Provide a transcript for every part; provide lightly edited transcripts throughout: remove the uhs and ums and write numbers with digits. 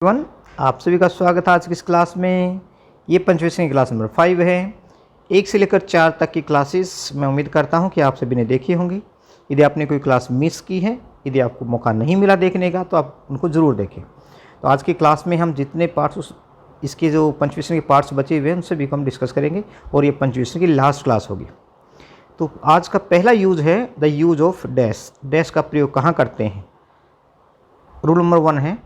One आप सभी का स्वागत है आज की इस क्लास में। ये पंचवीं श्रेणी क्लास नंबर 5 है। 1 से लेकर 4 तक की क्लासेस मैं उम्मीद करता हूँ कि आप सभी ने देखी होंगी। यदि आपने कोई क्लास मिस की है, यदि आपको मौका नहीं मिला देखने का, तो आप उनको ज़रूर देखें। तो आज की क्लास में हम जितने पार्ट्स इसके जो पंचवीं श्रेणी के पार्ट्स बचे हुए हैं उन सभी को हम डिस्कस करेंगे और ये पंचवीं श्रेणी की लास्ट क्लास होगी। तो आज का पहला यूज़ है the use of dash. Dash का प्रयोग कहाँ करते हैं? रूल नंबर 1 है,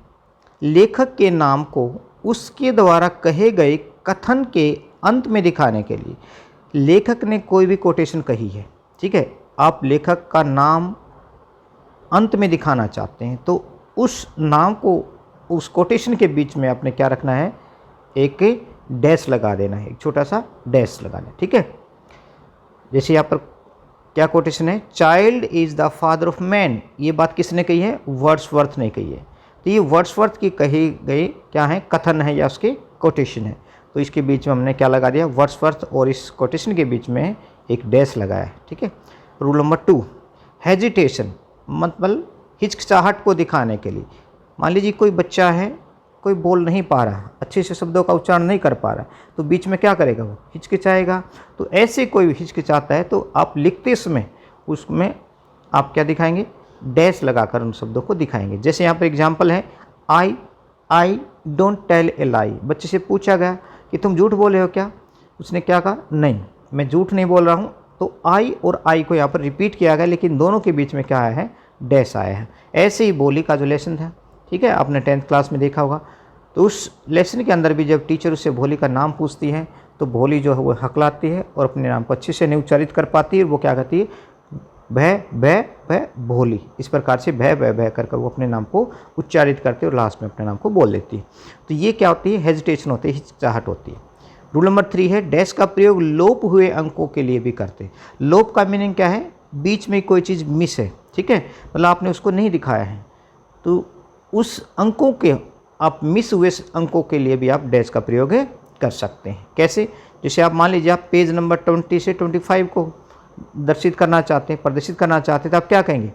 लेखक के नाम को उसके द्वारा कहे गए कथन के अंत में दिखाने के लिए। लेखक ने कोई भी कोटेशन कही है, ठीक है, आप लेखक का नाम अंत में दिखाना चाहते हैं तो उस नाम को उस कोटेशन के बीच में आपने क्या रखना है, एक डैश लगा देना है, एक छोटा सा डैश लगाना है, ठीक है। जैसे यहाँ पर क्या कोटेशन है, child is the father of man. ये बात किसने कही है? वर्ड्सवर्थ ने कही है। तो ये वर्ड्सवर्थ की कही गई क्या है, कथन है या उसके कोटेशन है। तो इसके बीच में हमने क्या लगा दिया, वर्ड्सवर्थ, और इस कोटेशन के बीच में एक डैश लगाया है, ठीक है। रूल नंबर 2, हेजिटेशन, मतलब हिचकिचाहट को दिखाने के लिए। मान लीजिए कोई बच्चा है, कोई बोल नहीं पा रहा, अच्छे से शब्दों का उच्चारण नहीं कर पा रहा, तो बीच में क्या करेगा, वो हिचकिचाएगा। तो ऐसे कोई हिचकिचाता है तो आप लिखते समय उसमें आप क्या दिखाएंगे, डैश लगाकर उन शब्दों को दिखाएंगे। जैसे यहाँ पर एग्जांपल है, आई डोंट टेल ए लाई। बच्चे से पूछा गया कि तुम झूठ बोले हो क्या? उसने क्या कहा, नहीं मैं झूठ नहीं बोल रहा हूँ। तो आई और आई को यहाँ पर रिपीट किया गया, लेकिन दोनों के बीच में क्या आया है, डैश आया है। ऐसे ही बोली का जो लेसन था, ठीक है, आपने 10th क्लास में देखा होगा। तो उस लेसन के अंदर भी जब टीचर उससे भोली का नाम पूछती है तो भोली जो है वो हकलाती है और अपने नाम को अच्छे से नहीं उच्चारित कर पाती है। वो क्या कहती है, भय भय भय भोली। इस प्रकार से भय भय भय कर वो अपने नाम को उच्चारित करते और लास्ट में अपने नाम को बोल देती है। तो ये क्या होती है, हेजिटेशन होती है, हिचकिचाहट होती है। रूल नंबर 3 है, डैश का प्रयोग लोप हुए अंकों के लिए भी करते हैं। लोप का मीनिंग क्या है, बीच में कोई चीज़ मिस है, ठीक है, मतलब आपने उसको नहीं दिखाया है, तो उस अंकों के आप मिस हुए अंकों के लिए भी आप डैश का प्रयोग कर सकते हैं। कैसे? जैसे आप मान लीजिए आप पेज नंबर 20 से 25 को दर्शित करना चाहते हैं, प्रदर्शित करना चाहते हैं, तो आप क्या कहेंगे,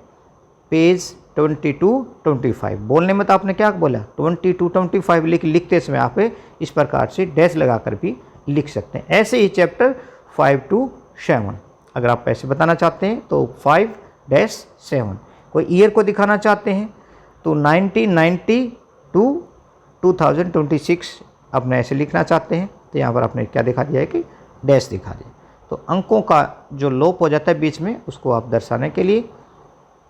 पेज 22 25। बोलने में तो आपने क्या बोला, 22 25, लेकिन लिखते समय आप इस प्रकार से डैश लगाकर भी लिख सकते हैं। ऐसे ही चैप्टर 5 to 7 अगर आप ऐसे बताना चाहते हैं तो 5-7। कोई ईयर को दिखाना चाहते हैं तो 1990 to 2026 आपने ऐसे लिखना चाहते हैं तो यहाँ पर आपने क्या दिखा दिया है कि डैश दिखा दिया। तो अंकों का जो लोप हो जाता है बीच में, उसको आप दर्शाने के लिए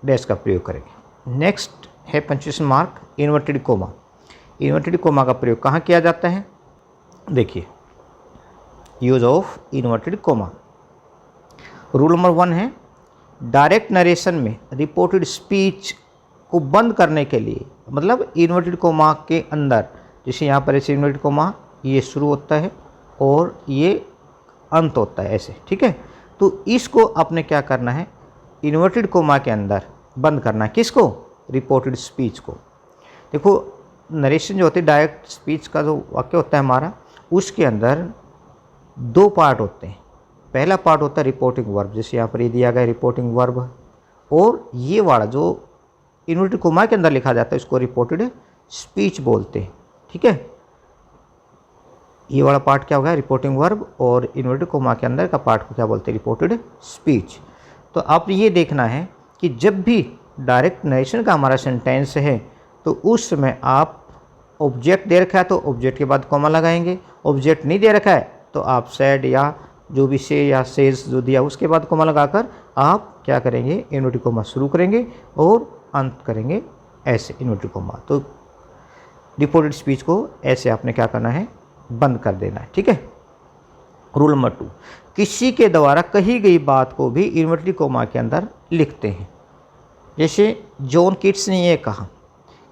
डैश का प्रयोग करेंगे। नेक्स्ट है punctuation mark, inverted coma. Inverted coma का प्रयोग कहाँ किया जाता है, देखिए, use of inverted coma. Rule number 1 है, डायरेक्ट नरेशन में रिपोर्टेड स्पीच को बंद करने के लिए, मतलब इन्वर्टेड कोमा के अंदर, जैसे यहाँ पर ऐसे इन्वर्टेड कोमा ये शुरू होता है और ये अंत होता है ऐसे, ठीक है। तो इसको आपने क्या करना है, इन्वर्टेड कोमा के अंदर बंद करना है। किसको? रिपोर्टेड स्पीच को। देखो, नरेशन जो होती है, डायरेक्ट स्पीच का जो वाक्य होता है हमारा, उसके अंदर 2 पार्ट होते हैं। पहला पार्ट होता है रिपोर्टिंग वर्ब, जैसे यहाँ पर ये दिया गया रिपोर्टिंग वर्ब, और ये वाला जो इन्वर्टेड कोमा के अंदर लिखा जाता है उसको रिपोर्टेड स्पीच बोलते हैं, ठीक है। ये वाला पार्ट क्या होगा, रिपोर्टिंग वर्ब, और इन्वर्टेड कोमा के अंदर का पार्ट को क्या बोलते हैं, रिपोर्टेड स्पीच। तो आप ये देखना है कि जब भी डायरेक्ट नरेशन का हमारा सेंटेंस है तो उस समय आप ऑब्जेक्ट दे रखा है तो ऑब्जेक्ट के बाद कोमा लगाएंगे, ऑब्जेक्ट नहीं दे रखा है तो आप सेड या जो भी से या सेज जो दिया उसके बाद कोमा लगाकर आप क्या करेंगे, इन्वर्टेड कोमा शुरू करेंगे और अंत करेंगे ऐसे इन्वर्टेड कोमा। तो रिपोर्टेड स्पीच को ऐसे आपने क्या करना है, बंद कर देना है, ठीक है। रूल नंबर 2, किसी के द्वारा कही गई बात को भी इन्वर्टेड कोमा के अंदर लिखते हैं। जैसे जॉन कीट्स ने ये कहा,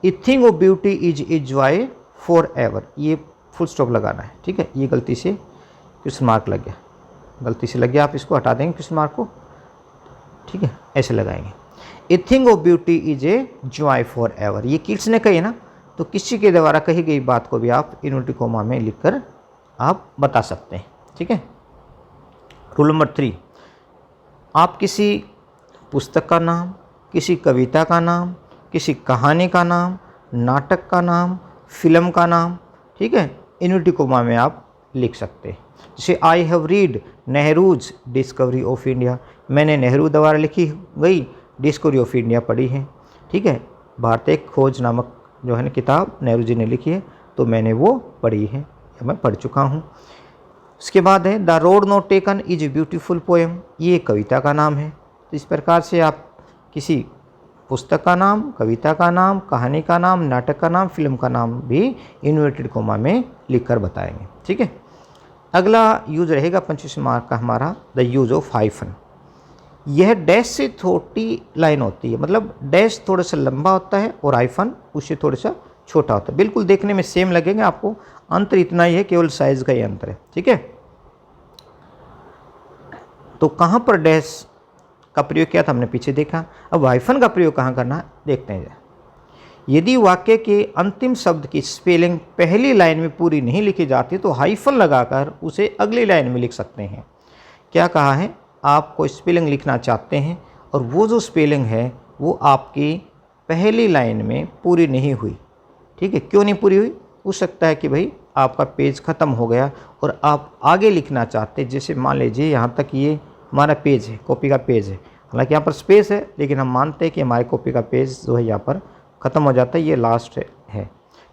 a thing of beauty is a joy for ever, ये फुल स्टॉप लगाना है, ठीक है। ये गलती से क्वेश्चन मार्क लग गया, गलती से लग गया, आप इसको हटा देंगे क्वेश्चन मार्क को, ठीक है, ऐसे लगाएंगे। A thing of beauty is a joy for ever, ये कीट्स ने कही ना, तो किसी के द्वारा कही गई बात को भी आप इन्वर्टेड कोमा में लिखकर आप बता सकते हैं, ठीक है। रूल नंबर 3, आप किसी पुस्तक का नाम, किसी कविता का नाम, किसी कहानी का नाम, नाटक का नाम, फिल्म का नाम, ठीक है, इन्वर्टेड कोमा में आप लिख सकते हैं। जैसे I have read Nehru's discovery of India, मैंने नेहरू द्वारा लिखी गई डिस्कवरी ऑफ इंडिया पढ़ी है, ठीक है, भारतीय खोज नामक जो है ना किताब नेहरू जी ने लिखी है, तो मैंने वो पढ़ी है या मैं पढ़ चुका हूँ। उसके बाद है the road not taken is a beautiful poem, ये कविता का नाम है। तो इस प्रकार से आप किसी पुस्तक का नाम, कविता का नाम, कहानी का नाम, नाटक का नाम, फिल्म का नाम भी इन्वर्टेड कोमा में लिखकर बताएंगे, ठीक है। अगला यूज रहेगा 25 मार्क का हमारा द यूज ऑफ हाइफन। यह डैश से छोटी लाइन होती है, मतलब डैश थोड़ा सा लंबा होता है और हाइफन उससे थोड़ा सा छोटा होता है। बिल्कुल देखने में सेम लगेंगे आपको, अंतर इतना ही है, केवल साइज का ही अंतर है, ठीक है। तो कहाँ पर डैश का प्रयोग किया था हमने पीछे देखा, अब हाइफन का प्रयोग कहाँ करना देखते हैं। यदि वाक्य के अंतिम शब्द की स्पेलिंग पहली लाइन में पूरी नहीं लिखी जाती तो हाइफन लगाकर उसे अगली लाइन में लिख सकते हैं। क्या कहा है, आप कोई स्पेलिंग लिखना चाहते हैं और वो जो स्पेलिंग है वो आपकी पहली लाइन में पूरी नहीं हुई, ठीक है। क्यों नहीं पूरी हुई, हो सकता है कि भाई आपका पेज ख़त्म हो गया और आप आगे लिखना चाहते, जैसे मान लीजिए यहाँ तक ये हमारा पेज है, कॉपी का पेज है, हालांकि यहाँ पर स्पेस है लेकिन हम मानते हैं कि हमारे कॉपी का पेज जो है यहाँ पर ख़त्म हो जाता है, ये लास्ट है,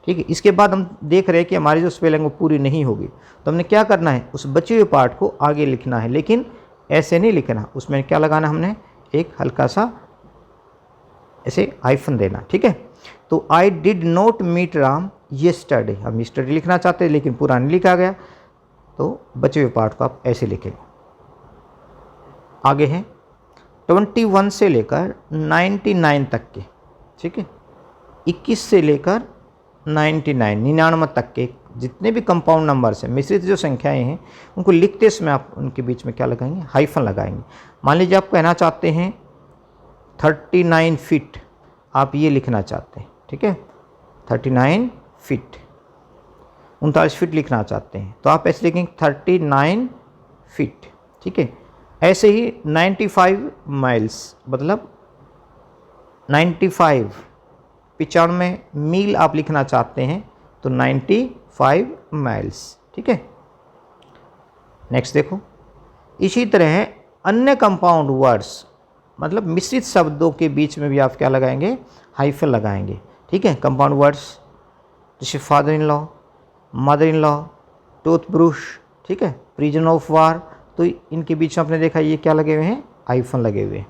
ठीक है। इसके बाद हम देख रहे हैं कि हमारी जो स्पेलिंग वो पूरी नहीं होगी, तो हमने क्या करना है, उस बचे हुए पार्ट को आगे लिखना है, लेकिन ऐसे नहीं लिखना, उसमें क्या लगाना, हमने एक हल्का सा ऐसे हाइफन देना, ठीक है। तो I did not meet Ram yesterday, हम येस्टरडे लिखना चाहते हैं लेकिन पूरा नहीं लिखा गया, तो बचे हुए पार्ट को आप ऐसे लिखेंगे। आगे हैं 21 से लेकर 99 तक के, ठीक है, 21 से लेकर 99 तक के जितने भी कंपाउंड नंबर्स हैं, मिश्रित जो संख्याएं हैं, उनको लिखते समय आप उनके बीच में क्या लगाएंगे, हाइफन लगाएंगे। मान लीजिए आप कहना चाहते हैं 39 फीट, आप ये लिखना चाहते हैं, ठीक है, 39 फीट, 39 फीट लिखना चाहते हैं तो आप ऐसे लिखेंगे 39 फीट, ठीक है। ऐसे ही 95 माइल्स, मतलब 95 मील आप लिखना चाहते हैं तो 95 माइल्स, ठीक है। नेक्स्ट देखो, इसी तरह अन्य कंपाउंड वर्ड्स, मतलब मिश्रित शब्दों के बीच में भी आप क्या लगाएंगे, हाइफन लगाएंगे, ठीक है। कंपाउंड वर्ड्स जैसे father in law, mother in law, toothbrush, ठीक है, प्रिजन ऑफ वार, तो इनके बीच में आपने देखा ये क्या लगे हुए हैं, हाइफन लगे हुए हैं,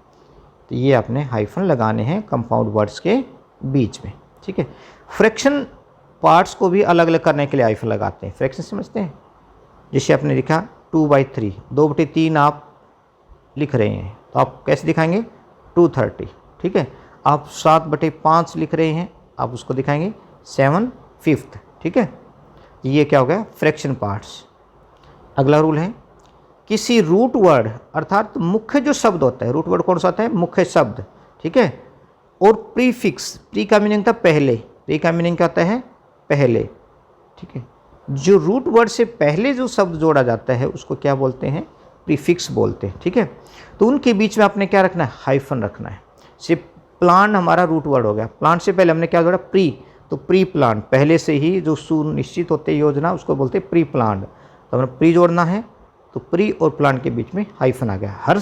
तो ये आपने हाइफन लगाने हैं कंपाउंड वर्ड्स के बीच में, ठीक है। फ्रैक्शन पार्ट्स को भी अलग अलग करने के लिए हाइफन लगाते हैं। फ्रैक्शन समझते हैं, जैसे आपने लिखा 2/3, 2/3 आप लिख रहे हैं तो आप कैसे दिखाएंगे, 230, ठीक है। आप 7/5 लिख रहे हैं, आप उसको दिखाएंगे 7/5, ठीक है। ये क्या हो गया, फ्रैक्शन पार्ट्स। अगला रूल है, किसी रूट वर्ड अर्थात मुख्य जो शब्द होता है, रूट वर्ड कौन सा होता है, मुख्य शब्द, ठीक है, और प्रीफिक्स, प्री का मीनिंग था पहले, प्री का मीनिंग क्या होता है, पहले, ठीक है। जो रूट वर्ड से पहले जो शब्द जोड़ा जाता है उसको क्या बोलते हैं, प्रीफिक्स बोलते हैं, ठीक है। तो उनके बीच में आपने क्या रखना है, हाइफन रखना है। सिर्फ प्लांट हमारा रूट वर्ड हो गया, प्लांट से पहले हमने क्या जोड़ा, प्री, तो प्री प्लांट, पहले से ही जो सुनिश्चित होते योजना उसको बोलते हैं प्री प्लांट, तो हमें प्री जोड़ना है, तो प्री और प्लांट के बीच में हाइफन आ गया। हर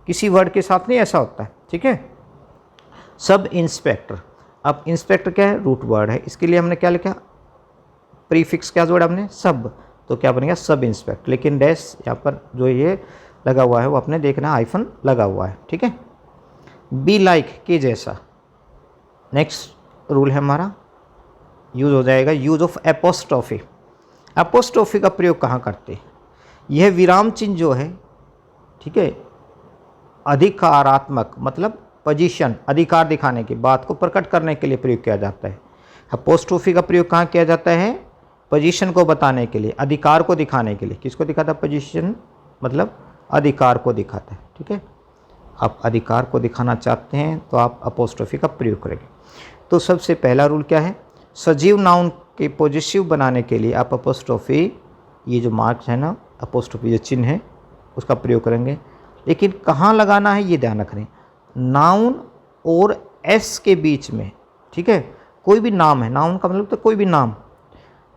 किसी वर्ड के साथ नहीं ऐसा होता है, ठीक है। सब इंस्पेक्टर, अब इंस्पेक्टर क्या है, रूट वर्ड है, इसके लिए हमने क्या लिखा, प्रीफिक्स क्या जोड़ा हमने, सब, तो क्या बनेगा सब इंस्पेक्टर, लेकिन डैश यहाँ पर जो ये लगा हुआ है वो आपने देखना हाइफन लगा हुआ है, ठीक है। बी लाइक के जैसा। नेक्स्ट रूल है हमारा, यूज हो जाएगा यूज ऑफ एपोस्ट्रोफी। एपोस्ट्रोफी का प्रयोग कहाँ करते हैं, यह विराम चिन्ह जो है, ठीक है, अधिकारात्मक मतलब पोजीशन, अधिकार दिखाने की बात को प्रकट करने के लिए प्रयोग किया जाता है। एपोस्ट्रोफी का प्रयोग कहाँ किया जाता है, पोजीशन को बताने के लिए, अधिकार को दिखाने के लिए। किसको दिखाता है, पोजीशन मतलब अधिकार को दिखाता है, ठीक है। आप अधिकार को दिखाना चाहते हैं तो आप एपोस्ट्रोफी का प्रयोग करेंगे। तो सबसे पहला रूल क्या है, सजीव नाउन के पॉजिटिव बनाने के लिए आप एपोस्ट्रोफी, ये जो मार्क्स है ना, एपोस्ट्रोफी जो चिन्ह है उसका प्रयोग करेंगे, लेकिन कहाँ लगाना है ये ध्यान रखें, नाउन और एस के बीच में, ठीक है। कोई भी नाम है, नाउन का मतलब तो कोई भी नाम,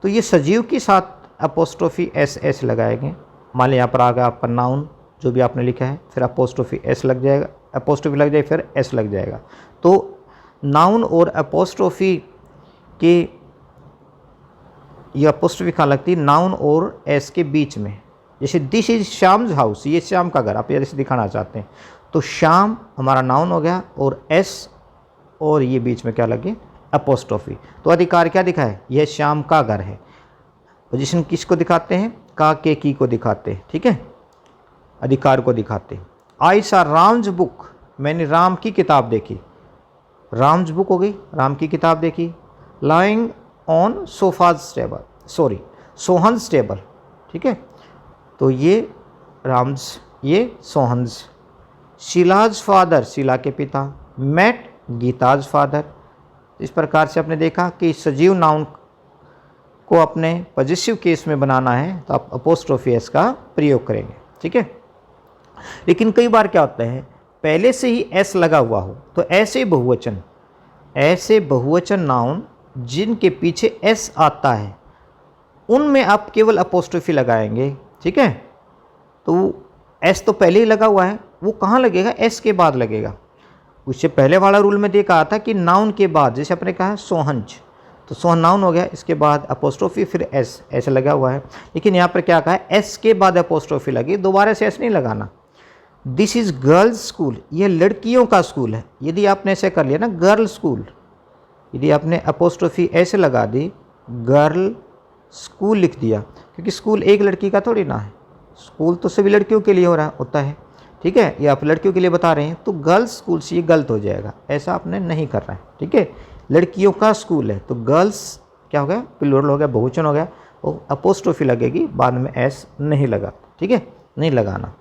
तो ये सजीव के साथ अपोस्ट्रोफी एस एस लगाएंगे। मान लिया यहाँ पर आ गया आपका नाउन जो भी आपने लिखा है, फिर अपोस्ट्रोफी एस लग जाएगा, अपोस्ट्रोफी लग जाएगी, फिर एस लग जाएगा। तो नाउन और अपोस्ट्रोफी के, ये अपोस्ट्रोफी कहाँ लगती है? नाउन और एस के बीच में। जैसे दिस इज श्याम्स हाउस, ये श्याम का घर, आप जैसे दिखाना चाहते हैं, तो श्याम हमारा नाउन हो गया और एस और ये बीच में क्या लगे? अपोस्ट्रोफी। तो अधिकार क्या दिखा है? यह श्याम का घर है। पोजीशन किसको दिखाते हैं? का के की को दिखाते हैं, ठीक है, अधिकार को दिखाते हैं। आई सा राम्स बुक, मैंने राम की किताब देखी, राम्स बुक हो गई, राम की किताब देखी। Lying on sofa's table, sorry Sohan's table, ठीक है, तो ये राम्स, ये सोहन्स। शीलाज फादर, शीला के पिता। Met Geeta's father. इस प्रकार से आपने देखा कि सजीव नाउन को अपने पॉजिटिव केस में बनाना है तो आप अपोस्ट्रोफी एस का प्रयोग करेंगे, ठीक है। लेकिन कई बार क्या होता है, पहले से ही एस लगा हुआ हो, तो ऐसे बहुवचन नाउन जिनके पीछे एस आता है उनमें आप केवल अपोस्ट्रोफी लगाएंगे, ठीक है। तो एस तो पहले ही लगा हुआ है, वो कहाँ लगेगा? एस के बाद लगेगा। उससे पहले वाला रूल में देखा था कि नाउन के बाद, जैसे आपने कहा सोहंज, तो सोहन नाउन हो गया, इसके बाद अपोस्ट्रोफी, फिर एस, ऐसे लगा हुआ है। लेकिन यहाँ पर क्या कहा है? एस के बाद अपोस्ट्रोफी लगी, दोबारा से एस नहीं लगाना। दिस इज़ गर्ल्स स्कूल, यह लड़कियों का स्कूल है। यदि आपने ऐसे कर लिया ना, गर्ल स्कूल, यदि आपने अपोस्ट्रोफी ऐसे लगा दी, गर्ल स्कूल लिख दिया, क्योंकि स्कूल एक लड़की का थोड़ी ना है, स्कूल तो सभी लड़कियों के लिए हो रहा होता है, ठीक है, ये आप लड़कियों के लिए बता रहे हैं, तो गर्ल्स स्कूल से ये गलत हो जाएगा, ऐसा आपने नहीं करना है, ठीक है। लड़कियों का स्कूल है तो गर्ल्स क्या हो गया? प्लूरल हो गया, बहुवचन हो गया, और अपोस्ट्रोफी लगेगी, बाद में एस नहीं लगा, ठीक है, नहीं लगाना।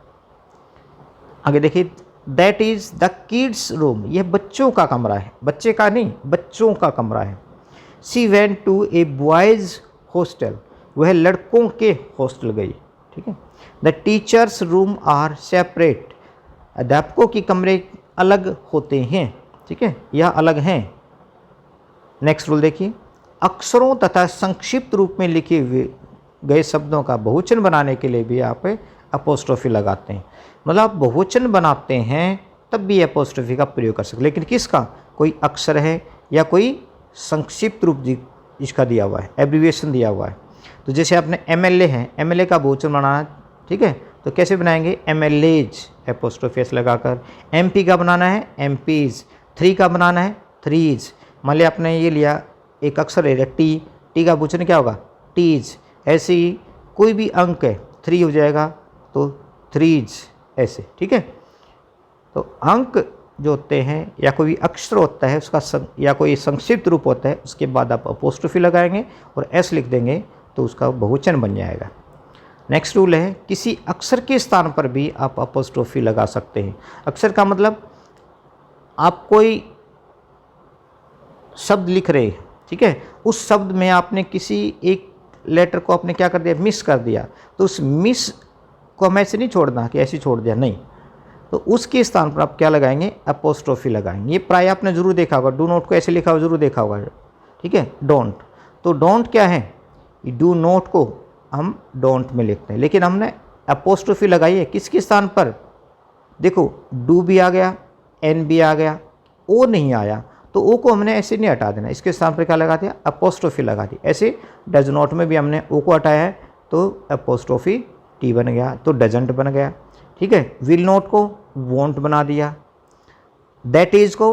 आगे देखिए, that is the kids room, यह बच्चों का कमरा है, बच्चे का नहीं, बच्चों का कमरा है। She went to a boys hostel, वह लड़कों के हॉस्टल गई, ठीक है। The teachers room are separate, अध्यापकों के कमरे अलग होते हैं, ठीक है, यह अलग हैं। नेक्स्ट रूल देखिए, अक्षरों तथा संक्षिप्त रूप में लिखे हुए गए शब्दों का बहुवचन बनाने के लिए भी आप अपोस्ट्रोफी लगाते हैं। मतलब आप बहुवचन बनाते हैं तब भी अपोस्ट्रोफी का प्रयोग कर सकते हैं, लेकिन किसका? कोई अक्षर है या कोई संक्षिप्त रूप इसका दिया हुआ है, एब्रीविएशन दिया हुआ है। तो जैसे आपने MLA है, MLA का बहुवचन बनाना है, ठीक है, तो कैसे बनाएंगे? MLAs अपोस्ट्रोफी एस लगाकर। MP का बनाना है MPs, 3 का बनाना है 3s। मान लिया आपने ये लिया, एक अक्षर है टी, टी का बहुवचन क्या होगा? टीज। ऐसे ही कोई भी अंक है 3 हो जाएगा तो 3s, ऐसे, ठीक है। तो अंक जो होते हैं या कोई अक्षर होता है उसका या कोई संक्षिप्त रूप होता है, उसके बाद आप अपोस्ट्रोफी लगाएंगे और एस लिख देंगे तो उसका बहुवचन बन जाएगा। नेक्स्ट रूल है, किसी अक्षर के स्थान पर भी आप अपोस्ट्रोफी लगा सकते हैं। अक्षर का मतलब आप कोई शब्द लिख रहे हैं, ठीक है, उस शब्द में आपने किसी एक लेटर को आपने क्या कर दिया? मिस कर दिया, तो उस मिस को हम ऐसे नहीं छोड़ना कि ऐसे छोड़ दिया, नहीं, तो उसके स्थान पर आप क्या लगाएंगे? अपोस्ट्रोफी लगाएंगे। ये प्राय आपने जरूर देखा होगा, डू नोट को ऐसे लिखा हुआ जरूर देखा होगा, ठीक है, डोंट। तो डोंट क्या है? डू नोट को हम डोंट में लिखते हैं, लेकिन हमने अपोस्ट्रोफी लगाई है किसके स्थान पर? देखो, डू भी आ गया, एन भी आ गया, ओ नहीं आया, तो ओ को हमने ऐसे नहीं हटा देना, इसके स्थान पर क्या लगा दिया? अपोस्ट्रोफी लगा दी। ऐसे डज नॉट में भी हमने ओ को हटाया है तो अपोस्ट्रोफी टी बन गया, तो डजंट बन गया, ठीक है। विल नॉट को वॉन्ट बना दिया, दैट इज को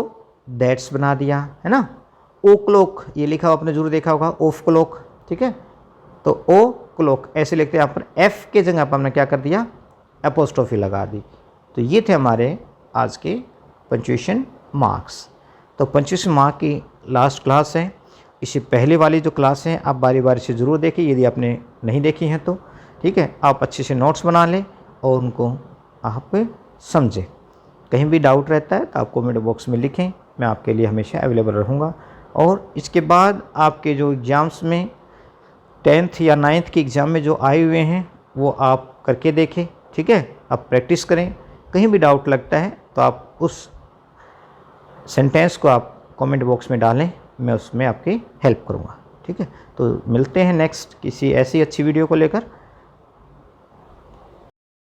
दैट्स बना दिया, है ना। ओ क्लोक ये लिखा हुआ आपने जरूर देखा होगा, ऑफ क्लोक, ठीक है, तो ओ क्लोक ऐसे लिखते हैं, यहाँ पर एफ के जगह पर हमने क्या कर दिया? अपोस्ट्रोफी लगा दी। तो ये थे हमारे आज के पंक्चुएशन मार्क्स। तो पंक्चुएशन मार्क की लास्ट क्लास है, इससे पहले वाली जो क्लास है आप बारी बारी से ज़रूर देखिए, यदि आपने नहीं देखी हैं तो, ठीक है। आप अच्छे से नोट्स बना लें और उनको आप समझें। कहीं भी डाउट रहता है तो आप कमेंट बॉक्स में लिखें, मैं आपके लिए हमेशा अवेलेबल रहूँगा। और इसके बाद आपके जो एग्ज़ाम्स में 10th या 9th के एग्ज़ाम में जो आए हुए हैं वो आप करके देखें, ठीक है, आप प्रैक्टिस करें। कहीं भी डाउट लगता है तो आप उस सेंटेंस को आप कमेंट बॉक्स में डालें, मैं उसमें आपकी हेल्प करूँगा। ठीक है, तो मिलते हैं नेक्स्ट किसी ऐसी अच्छी वीडियो को लेकर।